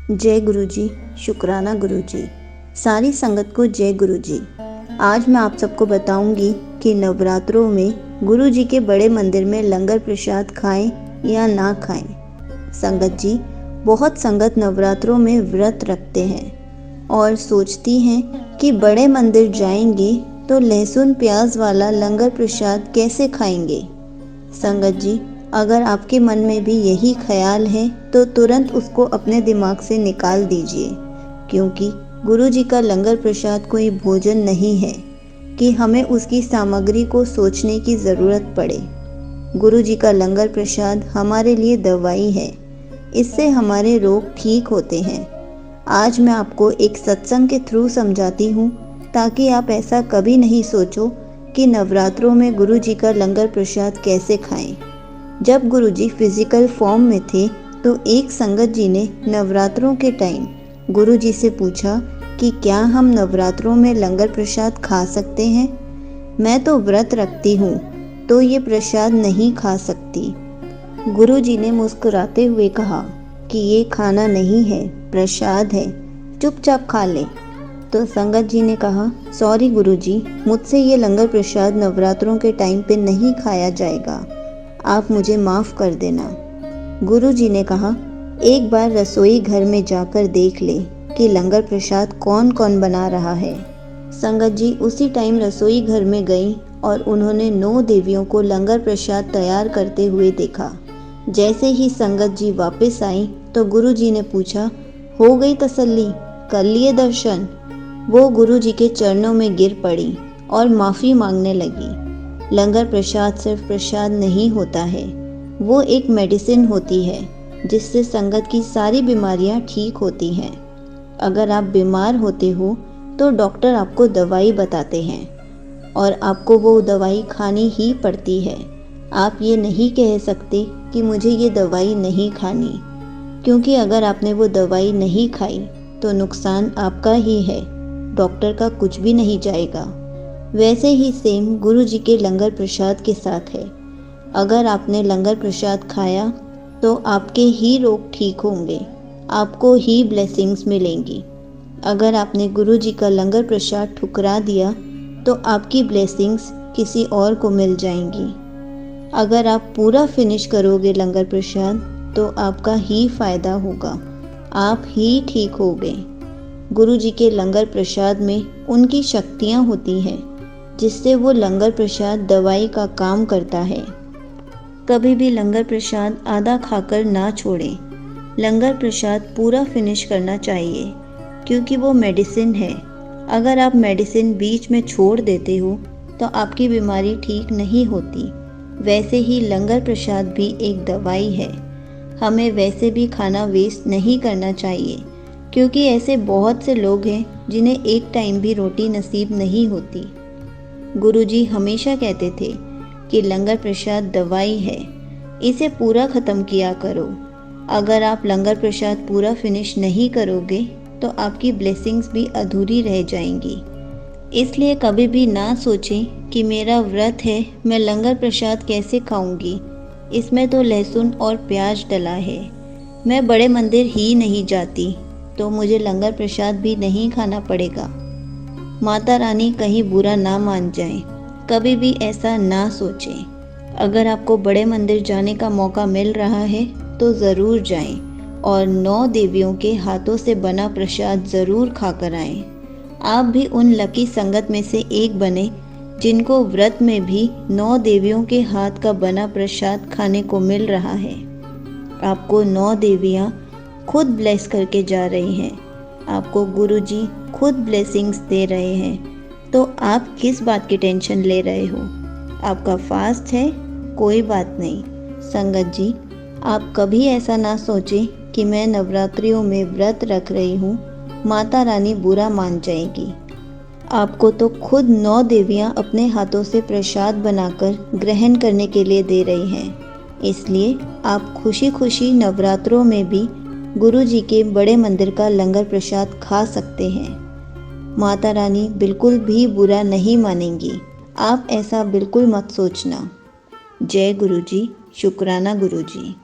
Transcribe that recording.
जय गुरु जी, शुक्राना गुरु जी। सारी संगत को जय गुरु जी। आज मैं आप सबको बताऊंगी कि नवरात्रों में गुरु जी के बड़े मंदिर में लंगर प्रसाद खाएं या ना खाएं। संगत जी, बहुत संगत नवरात्रों में व्रत रखते हैं और सोचती हैं कि बड़े मंदिर जाएंगे तो लहसुन प्याज वाला लंगर प्रसाद कैसे खाएंगे। संगत जी, अगर आपके मन में भी यही ख्याल है तो तुरंत उसको अपने दिमाग से निकाल दीजिए, क्योंकि गुरु जी का लंगर प्रसाद कोई भोजन नहीं है कि हमें उसकी सामग्री को सोचने की ज़रूरत पड़े। गुरु जी का लंगर प्रसाद हमारे लिए दवाई है, इससे हमारे रोग ठीक होते हैं। आज मैं आपको एक सत्संग के थ्रू समझाती हूँ, ताकि आप ऐसा कभी नहीं सोचो कि नवरात्रों में गुरु जी का लंगर प्रसाद कैसे खाएं। जब गुरु जी फिजिकल फॉर्म में थे तो एक संगत जी ने नवरात्रों के टाइम गुरु जी से पूछा कि क्या हम नवरात्रों में लंगर प्रसाद खा सकते हैं। मैं तो व्रत रखती हूँ तो ये प्रसाद नहीं खा सकती। गुरु जी ने मुस्कुराते हुए कहा कि ये खाना नहीं है, प्रसाद है, चुपचाप खा ले। तो संगत जी ने कहा, सॉरी गुरु जी, मुझसे ये लंगर प्रसाद नवरात्रों के टाइम पे नहीं खाया जाएगा, आप मुझे माफ़ कर देना। गुरु जी ने कहा, एक बार रसोई घर में जाकर देख ले कि लंगर प्रसाद कौन कौन बना रहा है। संगत जी उसी टाइम रसोई घर में गई और उन्होंने 9 देवियों को लंगर प्रसाद तैयार करते हुए देखा। जैसे ही संगत जी वापस आई तो गुरु जी ने पूछा, हो गई तसल्ली, कर लिए दर्शन। वो गुरु जी के चरणों में गिर पड़ी और माफ़ी मांगने लगी। लंगर प्रसाद सिर्फ प्रसाद नहीं होता है, वो एक मेडिसिन होती है जिससे संगत की सारी बीमारियां ठीक होती हैं। अगर आप बीमार होते हो तो डॉक्टर आपको दवाई बताते हैं और आपको वो दवाई खानी ही पड़ती है। आप ये नहीं कह सकते कि मुझे ये दवाई नहीं खानी, क्योंकि अगर आपने वो दवाई नहीं खाई तो नुकसान आपका ही है, डॉक्टर का कुछ भी नहीं जाएगा। वैसे ही सेम गुरु जी के लंगर प्रसाद के साथ है। अगर आपने लंगर प्रसाद खाया तो आपके ही रोग ठीक होंगे, आपको ही ब्लेसिंग्स मिलेंगी। अगर आपने गुरु जी का लंगर प्रसाद ठुकरा दिया तो आपकी ब्लेसिंग्स किसी और को मिल जाएंगी। अगर आप पूरा फिनिश करोगे लंगर प्रसाद तो आपका ही फायदा होगा, आप ही ठीक होगे। गुरु जी के लंगर प्रसाद में उनकी शक्तियाँ होती हैं जिससे वो लंगर प्रसाद दवाई का काम करता है। कभी भी लंगर प्रसाद आधा खाकर ना छोड़ें। लंगर प्रसाद पूरा फिनिश करना चाहिए, क्योंकि वो मेडिसिन है। अगर आप मेडिसिन बीच में छोड़ देते हो तो आपकी बीमारी ठीक नहीं होती। वैसे ही लंगर प्रसाद भी एक दवाई है। हमें वैसे भी खाना वेस्ट नहीं करना चाहिए, क्योंकि ऐसे बहुत से लोग हैं जिन्हें एक टाइम भी रोटी नसीब नहीं होती। गुरुजी हमेशा कहते थे कि लंगर प्रसाद दवाई है, इसे पूरा ख़त्म किया करो। अगर आप लंगर प्रसाद पूरा फिनिश नहीं करोगे तो आपकी ब्लेसिंग्स भी अधूरी रह जाएंगी। इसलिए कभी भी ना सोचें कि मेरा व्रत है, मैं लंगर प्रसाद कैसे खाऊंगी, इसमें तो लहसुन और प्याज डला है। मैं बड़े मंदिर ही नहीं जाती तो मुझे लंगर प्रसाद भी नहीं खाना पड़ेगा। माता रानी कहीं बुरा ना मान जाए, कभी भी ऐसा ना सोचें। अगर आपको बड़े मंदिर जाने का मौका मिल रहा है तो ज़रूर जाएं और 9 देवियों के हाथों से बना प्रसाद ज़रूर खाकर आएं। आप भी उन लकी संगत में से एक बने जिनको व्रत में भी 9 देवियों के हाथ का बना प्रसाद खाने को मिल रहा है। आपको 9 देवियाँ खुद ब्लेस करके जा रही हैं, आपको गुरुजी खुद ब्लेसिंग्स दे रहे हैं, तो आप किस बात की टेंशन ले रहे हो। आपका फास्ट है, कोई बात नहीं। संगत जी, आप कभी ऐसा ना सोचें कि मैं नवरात्रियों में व्रत रख रही हूँ, माता रानी बुरा मान जाएगी। आपको तो खुद 9 देवियाँ अपने हाथों से प्रसाद बनाकर ग्रहण करने के लिए दे रही हैं। इसलिए आप खुशी खुशी नवरात्रों में भी गुरु जी के बड़े मंदिर का लंगर प्रसाद खा सकते हैं। माता रानी बिल्कुल भी बुरा नहीं मानेंगी, आप ऐसा बिल्कुल मत सोचना। जय गुरु जी, शुक्राना गुरु जी।